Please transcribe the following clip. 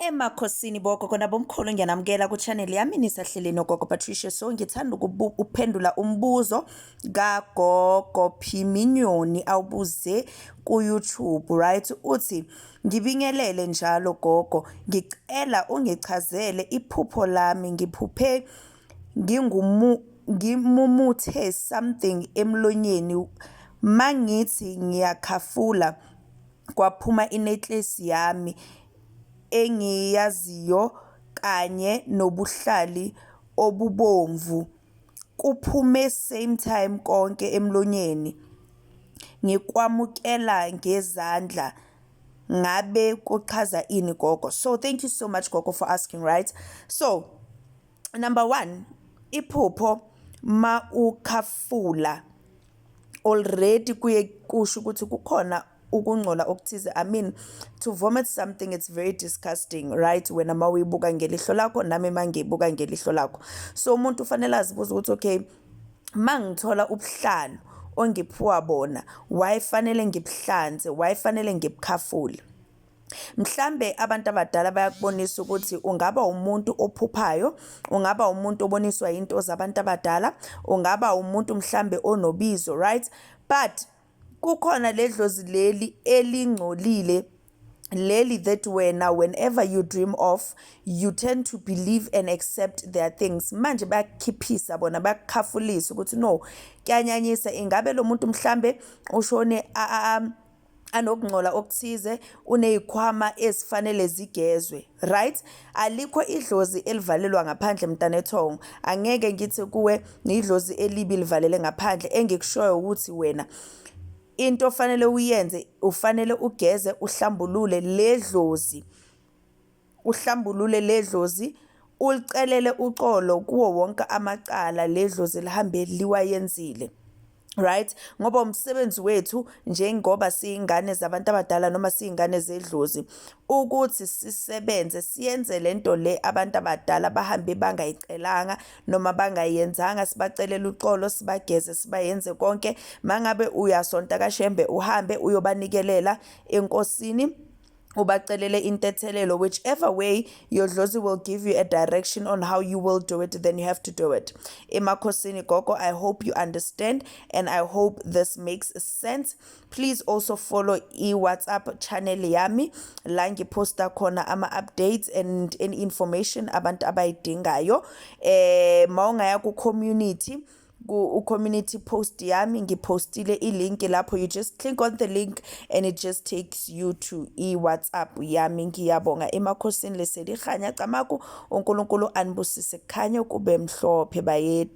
Emakhosini bogogo nabomkhulu ngiyanamukela ku-channel yami nisahleleni nogogo Patricia. So ngithanda ukuphendula umbuzo kagogo Phiminyoni awubuze ku-YouTube, right? Uthi ngibingelele njalo gogo, ngicela ungichazele iphupho lami. Ngiphuphe ngimumuthe something emlonyeni, mangithi ngiyakhafula kwaphuma inecklace yami engiyaziyo kanye nobuhlali obubomvu, kuphume same time konke emlonyeni, ngikwamukela ngezandla. Ngabe kuchaza ini gogo? So thank you so much gogo for asking, right? So number one, iphupho ma ukhafula already kuye kusho ukuthi kukhona ukungcola okuthize. I mean, to vomit something, it's very disgusting, right? Wena ma uyibuka ngelihlo lakho nami mangiyibuka ngelihlo lakho. So umuntu ufanele azibuza ukuthi okay, mangithola ubuhlalo ongiphuwa bona, why fanele ngibhlanze, why fanele ngibukhafule? Mhlambe abantu abadala bayakubonisa ukuthi ungaba umuntu ophuphayo, ungaba umuntu oboniswa into zabantu abadala, ungaba umuntu mhlambe onobizo, right? But kukhona ledlozi leli elingcolile leli that whenever you dream of, you tend to believe and accept their things. Manje bayakhiphisa bona, bayakhafulisa ukuthi no, kuyanyanyisa. Ingabe lo muntu mhlambe ushone anokungcola okuthize, uneyikhwama ezifanele zigezwe, right? Alikho idlozi elivalelwa ngaphandle mntanethongo. Angeke ngithi kuwe idlozi elibi livalele ngaphandle. Engikushoyo ukuthi wena into ofanele uyenze, ufanele ugeze, uhlambulule ledlozi, ulicelele uxolo kuwo wonke amacala ledlozi lihambe liwayenzile, right? Ngoba umsebenzi wethu njengoba siyingane zabantu abadala noma siyingane zedlozi ukuthi sisebenze siyenze lento le abantu abadala bahambe bangayicelanga noma bangayenzanga. Sibacelela uxolo, sibageze, sibayenze konke. Mangabe uyasonta kaShembe uhambe uyobanikelela enkosini, ubacelele intethelelo. Whichever way your dlozi will give you a direction on how you will do it, then you have to do it. Emakhosini gogo, I hope you understand and I hope this makes sense. Please also follow WhatsApp channel yami la ngiposta khona ama-updates and any information abantu abayidingayo. Mawungaya ku-community, community post yami ngipostile ilink lapho, you just click on the link and it just takes you to WhatsApp yami. Ngiyabonga emakhosini leseli khanya camaku, uNkulunkulu anibusise khanya kube mhlophe bayeti.